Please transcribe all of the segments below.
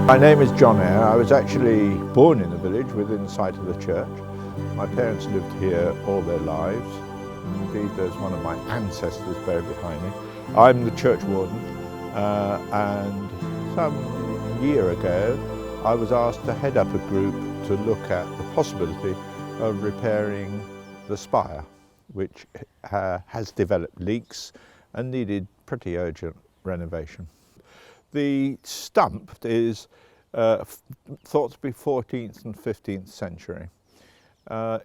My name is John Eyre. I was actually born in the village within sight of the church. My parents lived here all their lives. Indeed, there's one of my ancestors buried behind me. I'm the church warden, and some year ago I was asked to head up a group to look at the possibility of repairing the spire, which has developed leaks and needed pretty urgent renovation. The stump is thought to be 14th and 15th century.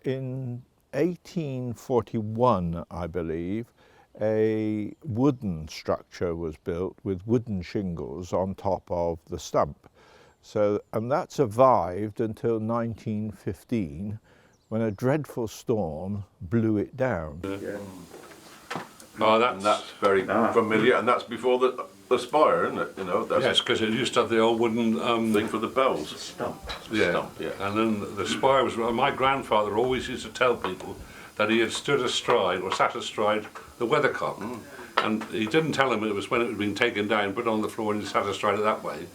In 1841, I believe, a wooden structure was built with wooden shingles on top of the stump. And that survived until 1915, when a dreadful storm blew it down. Yeah. Oh, that's very familiar, and that's before the spire, isn't it? You know, that's yes, because it used to have the old wooden thing for the bells. Stump. Yeah. Stump, yeah. And then the spire was. My grandfather always used to tell people that he had stood astride or sat astride the weathercock, and he didn't tell them it was when it had been taken down, put on the floor, and he sat astride it that way.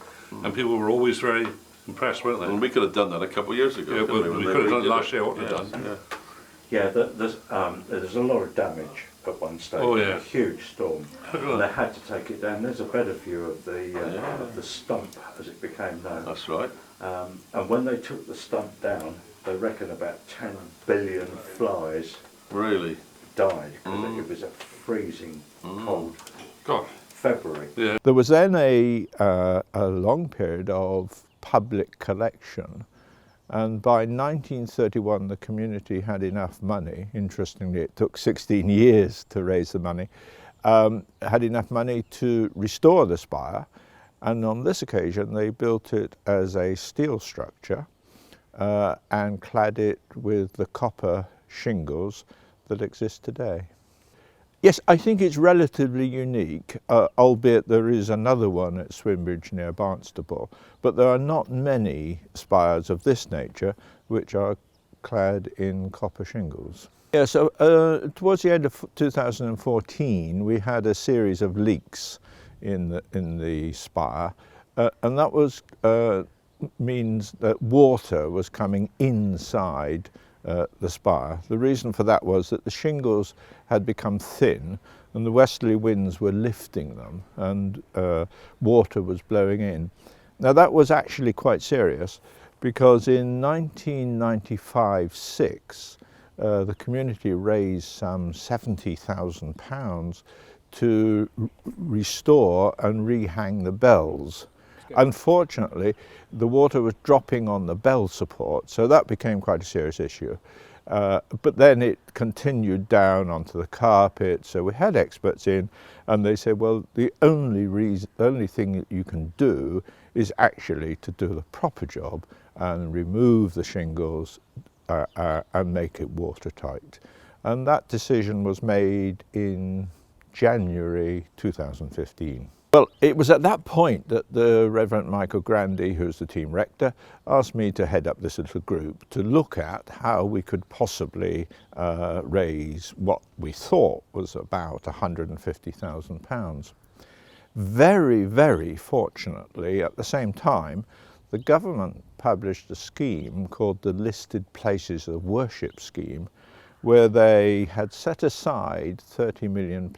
And people were always very impressed, weren't they? And we could have done that a couple of years ago. Yeah, we could have done it last year. What we've done. Yeah, there's a lot of damage at one stage. Oh, yeah. A huge storm. And they had to take it down. There's a better view of the stump as it became known. That's right. And when they took the stump down, they reckon about 10 billion flies really died because it was a freezing cold February. Yeah. There was then a long period of public collection, and by 1931 the community had enough money. Interestingly, it took 16 years to raise the money. Had enough money to restore the spire, and on this occasion they built it as a steel structure and clad it with the copper shingles that exist today. Yes, I think it's relatively unique, albeit there is another one at Swinbridge near Barnstaple, but there are not many spires of this nature which are clad in copper shingles. Yeah, so towards the end of 2014 we had a series of leaks in the spire, and that was means that water was coming inside the spire. The reason for that was that the shingles had become thin and the westerly winds were lifting them, and water was blowing in. Now that was actually quite serious, because in 1995-6 the community raised some £70,000 to restore and rehang the bells. Unfortunately, the water was dropping on the bell support, so that became quite a serious issue. But then it continued down onto the carpet, so we had experts in, and they said, well, the only thing that you can do is actually to do the proper job and remove the shingles and make it watertight. And that decision was made in January 2015. Well, it was at that point that the Reverend Michael Grandy, who's the team rector, asked me to head up this little group to look at how we could possibly raise what we thought was about £150,000. Very, very fortunately, at the same time, the government published a scheme called the Listed Places of Worship scheme, where they had set aside £30 million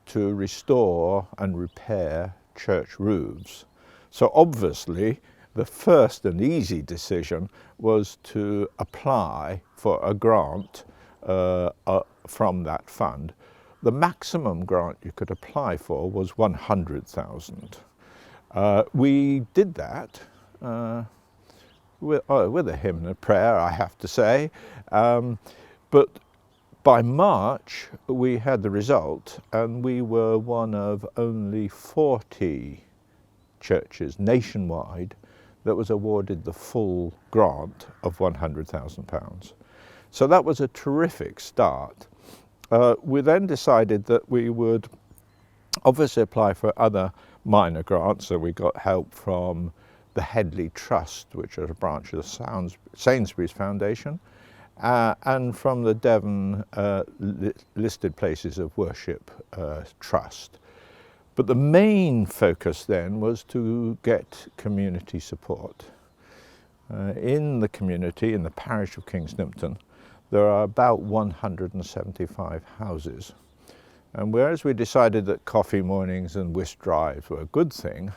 to restore and repair church roofs. So obviously the first and easy decision was to apply for a grant from that fund. The maximum grant you could apply for was £100,000. We did that with a hymn and a prayer, I have to say, but by March, we had the result, and we were one of only 40 churches nationwide that was awarded the full grant of £100,000. So that was a terrific start. We then decided that we would obviously apply for other minor grants, so we got help from the Headley Trust, which is a branch of the Sainsbury's Foundation, and from the Devon Listed Places of Worship Trust. But the main focus then was to get community support. In the community, in the parish of Kingsnympton, there are about 175 houses. And whereas we decided that coffee mornings and whist drives were a good thing,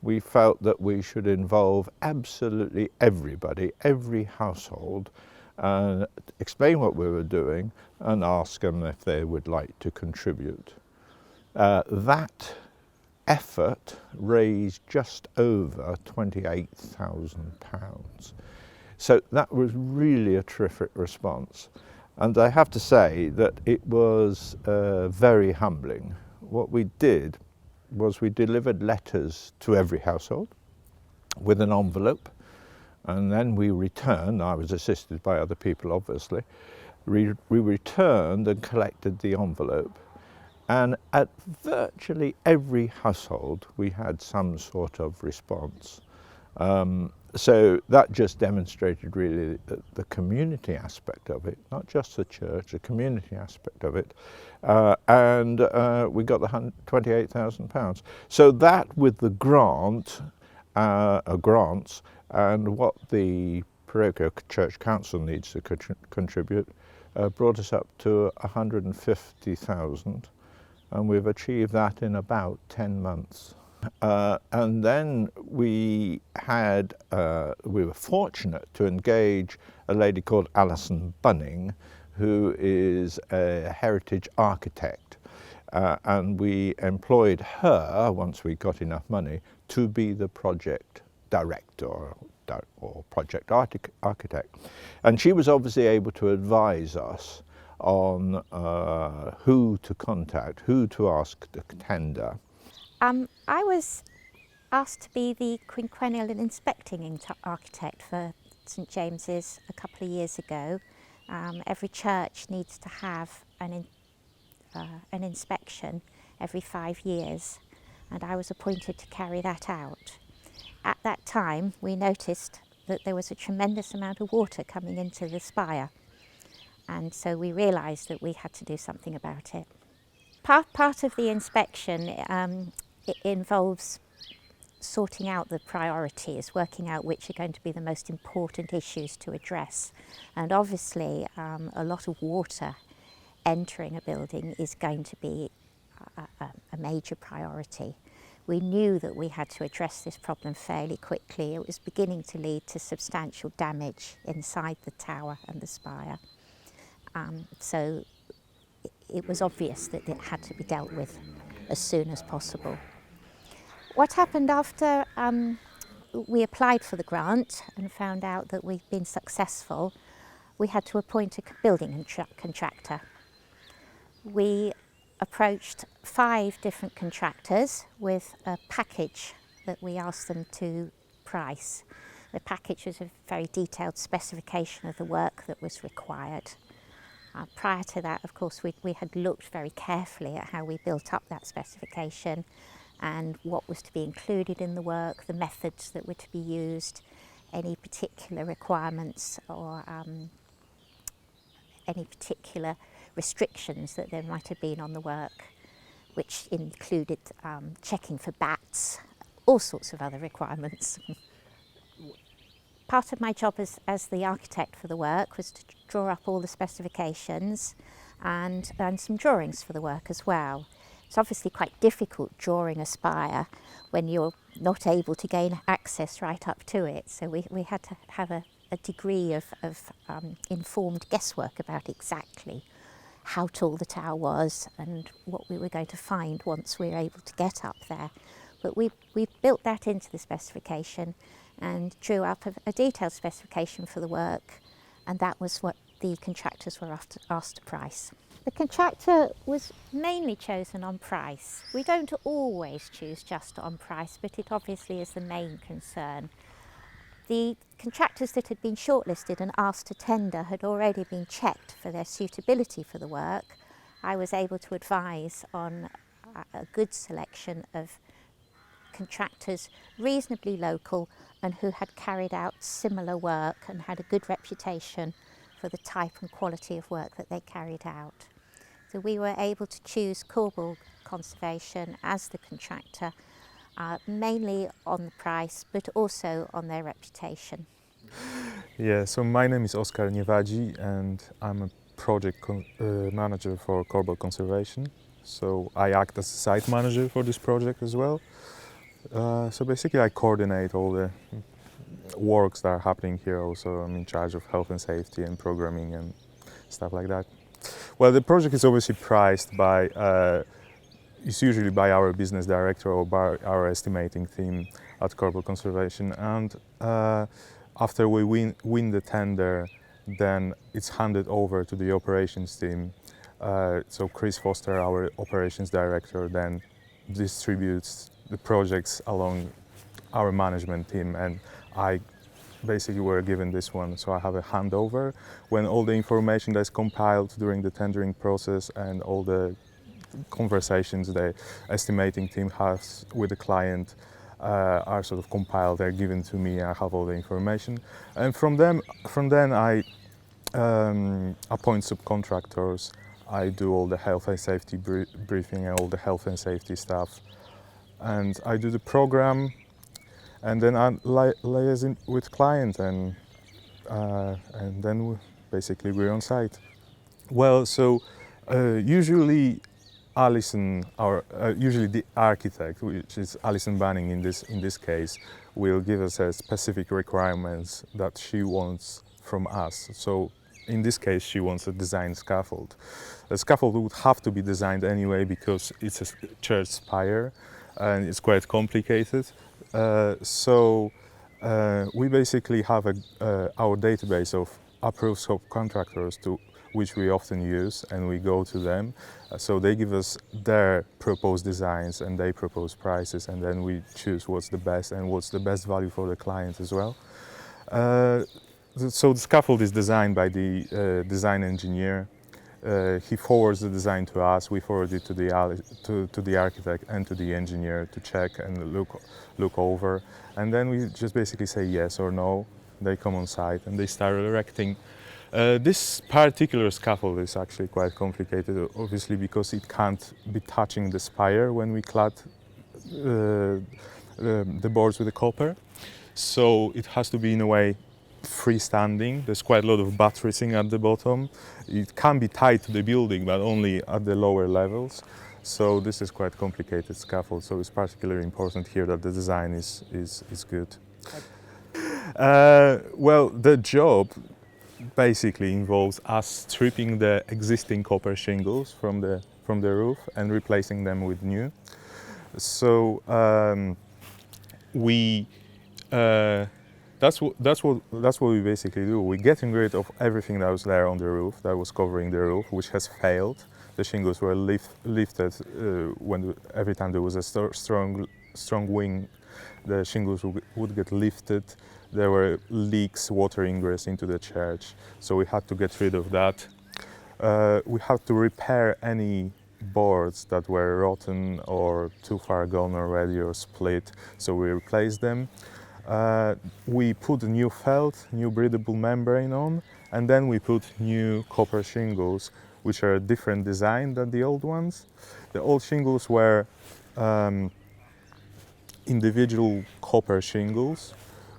we felt that we should involve absolutely everybody, every household, and explain what we were doing and ask them if they would like to contribute. That effort raised just over £28,000. So that was really a terrific response. And I have to say that it was very humbling. What we did was we delivered letters to every household with an envelope, and then we returned, I was assisted by other people obviously, we returned and collected the envelope. And at virtually every household, we had some sort of response. So that just demonstrated really the community aspect of it, not just the church, the community aspect of it. And we got the £28,000. So that with the grants and what the parochial church council needs to contribute brought us up to 150,000. And we've achieved that in about 10 months. And then we were fortunate to engage a lady called Alison Bunning, who is a heritage architect. And we employed her, once we got enough money, to be the project director or project architect. And she was obviously able to advise us on who to contact, who to ask to tender. I was asked to be the quinquennial and inspecting architect for St James's a couple of years ago. Every church needs to have an inspection every 5 years, and I was appointed to carry that out. At that time, we noticed that there was a tremendous amount of water coming into the spire, and so we realised that we had to do something about it. Part of the inspection it involves sorting out the priorities, working out which are going to be the most important issues to address. And obviously a lot of water entering a building is going to be a major priority. We knew that we had to address this problem fairly quickly. It was beginning to lead to substantial damage inside the tower and the spire. So it was obvious that it had to be dealt with as soon as possible. What happened after we applied for the grant and found out that we'd been successful, we had to appoint a building contractor. We approached 5 different contractors with a package that we asked them to price. The package was a very detailed specification of the work that was required. Prior to that, of course, we had looked very carefully at how we built up that specification and what was to be included in the work, the methods that were to be used, any particular requirements or any particular restrictions that there might have been on the work, which included checking for bats, all sorts of other requirements. Part of my job as the architect for the work was to draw up all the specifications and some drawings for the work as well. It's obviously quite difficult drawing a spire when you're not able to gain access right up to it, so we had to have a degree of informed guesswork about exactly how tall the tower was and what we were going to find once we were able to get up there. But we built that into the specification and drew up a detailed specification for the work, and that was what the contractors were asked to price. The contractor was mainly chosen on price. We don't always choose just on price, but it obviously is the main concern. The contractors that had been shortlisted and asked to tender had already been checked for their suitability for the work. I was able to advise on a good selection of contractors, reasonably local and who had carried out similar work and had a good reputation for the type and quality of work that they carried out. So we were able to choose Corbel Conservation as the contractor, mainly on the price but also on their reputation. Yeah, so my name is Oskar Niewadzi and I'm a project manager for Corbel Conservation. So I act as a site manager for this project as well. So basically I coordinate all the works that are happening here. Also I'm in charge of health and safety and programming and stuff like that. Well, the project is obviously priced by, it's usually by our business director or by our estimating team at Corbel Conservation, and after we win the tender, then it's handed over to the operations team. So Chris Foster, our operations director, then distributes the projects along our management team, and I basically were given this one, so I have a handover when all the information that's compiled during the tendering process and all the conversations the estimating team has with the client are sort of compiled. They're given to me. I have all the information, and from then I appoint subcontractors. I do all the health and safety briefing and all the health and safety stuff, and I do the program. And then I liaise with client, and then basically we're on site. Well, so usually Alison, usually the architect, which is Alison Banning in this case, will give us specific requirements that she wants from us. So in this case, she wants a design scaffold. The scaffold would have to be designed anyway because it's a church spire and it's quite complicated. So we basically have our database of approved subcontractors to which we often use, and we go to them. So they give us their proposed designs and they propose prices, and then we choose what's the best and what's the best value for the client as well. So the scaffold is designed by the design engineer. He forwards the design to us. We forward it to the architect and to the engineer to check and look over, and then we just basically say yes or no. They come on site and they start erecting. This particular scaffold is actually quite complicated, obviously, because it can't be touching the spire when we clad the boards with the copper. So it has to be in a way freestanding. There's quite a lot of buttressing at the bottom. It can be tied to the building, but only at the lower levels. So this is quite complicated scaffold. So it's particularly important here that the design is good. Well, the job basically involves us stripping the existing copper shingles from the roof and replacing them with new. So that's what we basically do. We're getting rid of everything that was there on the roof, that was covering the roof, which has failed. The shingles were lifted every time there was a strong wind. The shingles would get lifted. There were leaks, water ingress into the church, so we had to get rid of that. We had to repair any boards that were rotten or too far gone already or split, so we replaced them. We put new felt, new breathable membrane on, and then we put new copper shingles, which are a different design than the old ones. The old shingles were individual copper shingles,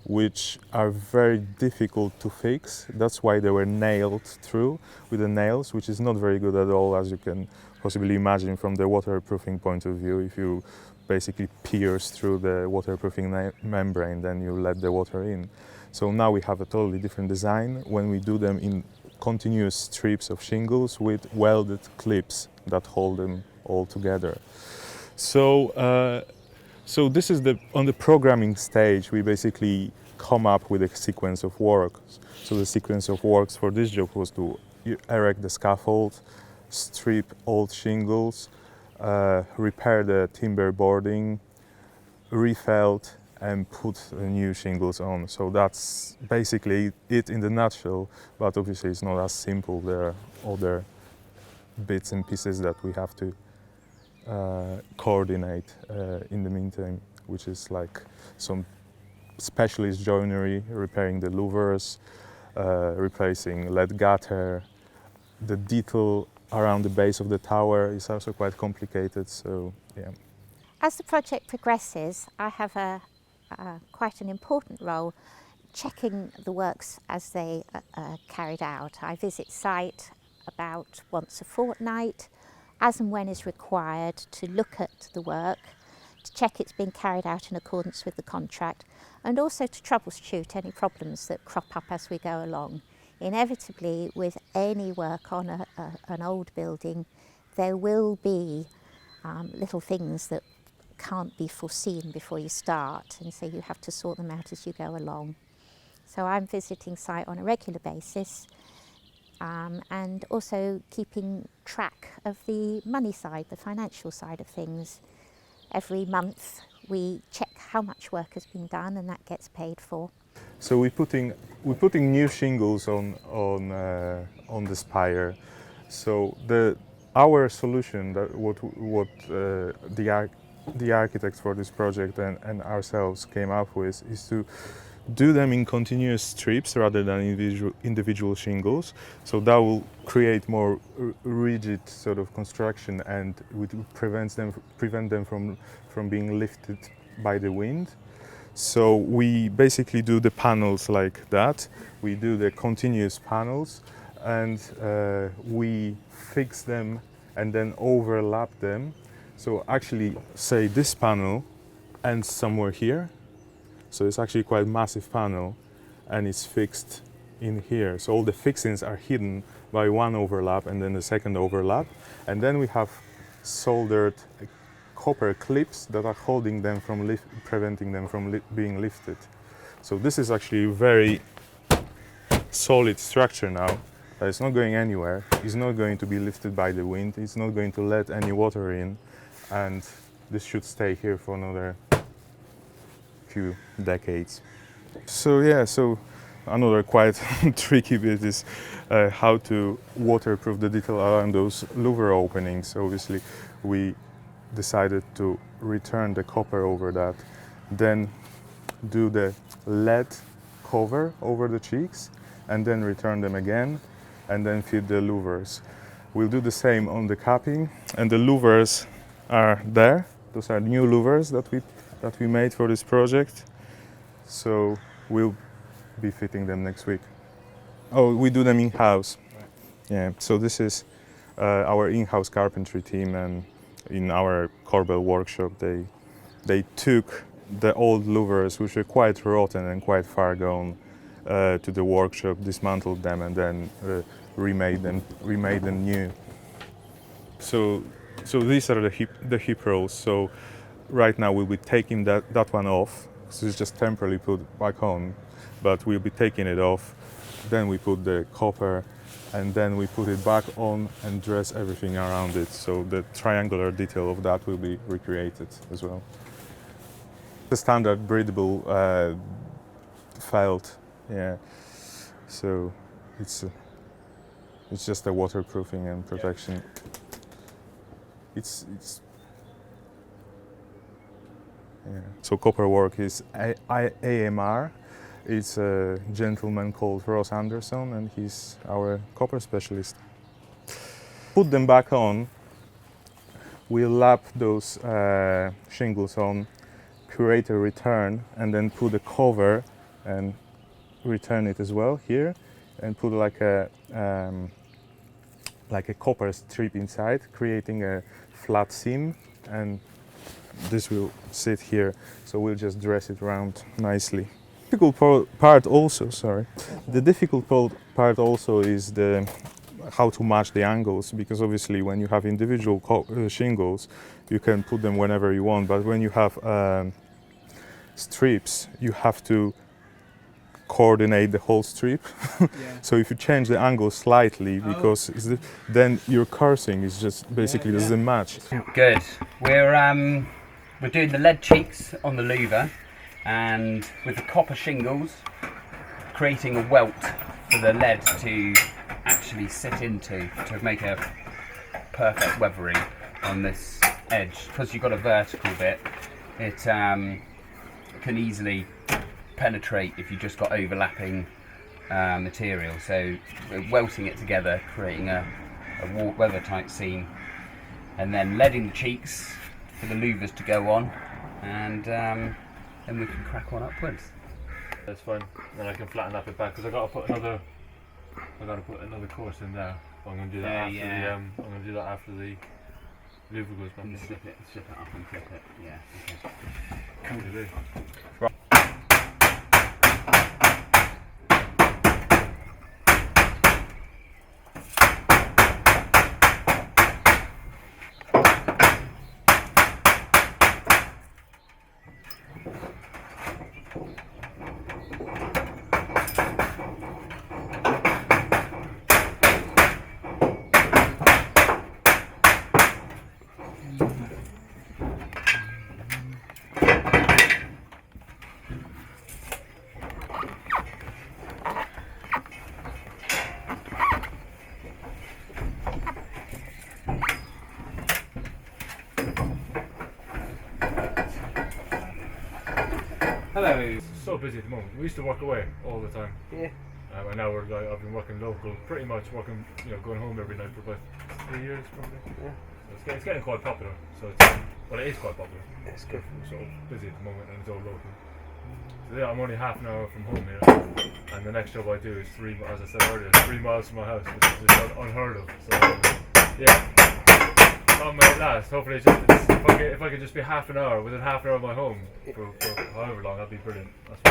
which are very difficult to fix. That's why they were nailed through with the nails, which is not very good at all, as you can possibly imagine from the waterproofing point of view. If you basically pierce through the waterproofing membrane, then you let the water in. So now we have a totally different design when we do them in continuous strips of shingles with welded clips that hold them all together. So this is on the programming stage, we basically come up with a sequence of works. So the sequence of works for this job was to erect the scaffold, strip old shingles, repair the timber boarding, refelt, and put new shingles on. So that's basically it in the nutshell, but obviously it's not as simple. There are other bits and pieces that we have to coordinate in the meantime, which is like some specialist joinery, repairing the louvers, replacing lead gutter, the detail around the base of the tower is also quite complicated. So yeah. As the project progresses, I have quite an important role checking the works as they are carried out. I visit site about once a fortnight, as and when is required, to look at the work, to check it's been carried out in accordance with the contract, and also to troubleshoot any problems that crop up as we go along. Inevitably, with any work on an old building, there will be little things that can't be foreseen before you start, and so you have to sort them out as you go along. So I'm visiting site on a regular basis, and also keeping track of the money side, the financial side of things. Every month we check how much work has been done, and that gets paid for. So we're putting new shingles on the spire. So our solution, that what the architects for this project and ourselves came up with, is to do them in continuous strips rather than individual shingles. So that will create more rigid sort of construction, and would prevent them from being lifted by the wind. So we basically do the panels like that. We do the continuous panels, and we fix them and then overlap them. So actually, say this panel ends somewhere here. So it's actually quite a massive panel, and it's fixed in here. So all the fixings are hidden by one overlap and then the second overlap. And then we have soldered copper clips that are holding them from preventing them from being lifted. So this is actually a very solid structure now. It's not going anywhere. It's not going to be lifted by the wind. It's not going to let any water in, and this should stay here for another few decades. So yeah, so another quite tricky bit is how to waterproof the detail around those louver openings. Obviously, we decided to return the copper over that, then do the lead cover over the cheeks, and then return them again, and then fit the louvers. We'll do the same on the capping, and the louvers are there. Those are new louvers that we made for this project. So we'll be fitting them next week. Oh, we do them in-house. Yeah, so this is our in-house carpentry team, and in our Corbel workshop they took the old louvers, which were quite rotten and quite far gone, to the workshop, dismantled them, and then remade them new. So these are the hip rolls. So right now we'll be taking that one off. So it's just temporarily put back on, but we'll be taking it off. Then we put the copper, and then we put it back on and dress everything around it. So the triangular detail of that will be recreated as well. The standard breathable felt, yeah. So it's just a waterproofing and protection. It's yeah. So copper work is AMR. It's a gentleman called Ross Anderson, and he's our copper specialist. Put them back on. We'll lap those shingles on, create a return, and then put a cover and return it as well here, and put like a copper strip inside, creating a flat seam, and this will sit here. So we'll just dress it around nicely. The difficult part also is how to match the angles, because obviously when you have individual shingles, you can put them whenever you want, but when you have strips, you have to coordinate the whole strip. Yeah. So if you change the angle slightly, because then your cursing is just basically doesn't match. Good. We're doing the lead cheeks on the louver, and with the copper shingles, creating a welt for the lead to actually sit into to make a perfect weathering on this edge. Because you've got a vertical bit, it can easily penetrate if you've just got overlapping material. So we're welting it together, creating a weather-tight seam, and then lead in the cheeks for the louvers to go on, and then we can crack on upwards. That's fine. Then I can flatten that bit back because I got to put another course in there. I'm going to do that after the. I'm going to do that after the louver goes back. And slip it up and flip it. Yeah. Okay. Hello. It's so busy at the moment. We used to work away all the time. Yeah. And now I've been working local, pretty much working, going home every night for about 3 years probably. Yeah. So it's getting quite popular. So it is quite popular. That's good. We're sort of busy at the moment, and it's all local. So yeah, I'm only half an hour from home here, and the next job I do is 3 miles from my house, which is just unheard of. So yeah, not may it last. Hopefully, if I could just be half an hour within half an hour of my home for however long, that'd be brilliant. That's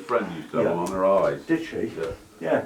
friend used to have them on her eyes. Did she? Yeah. Yeah.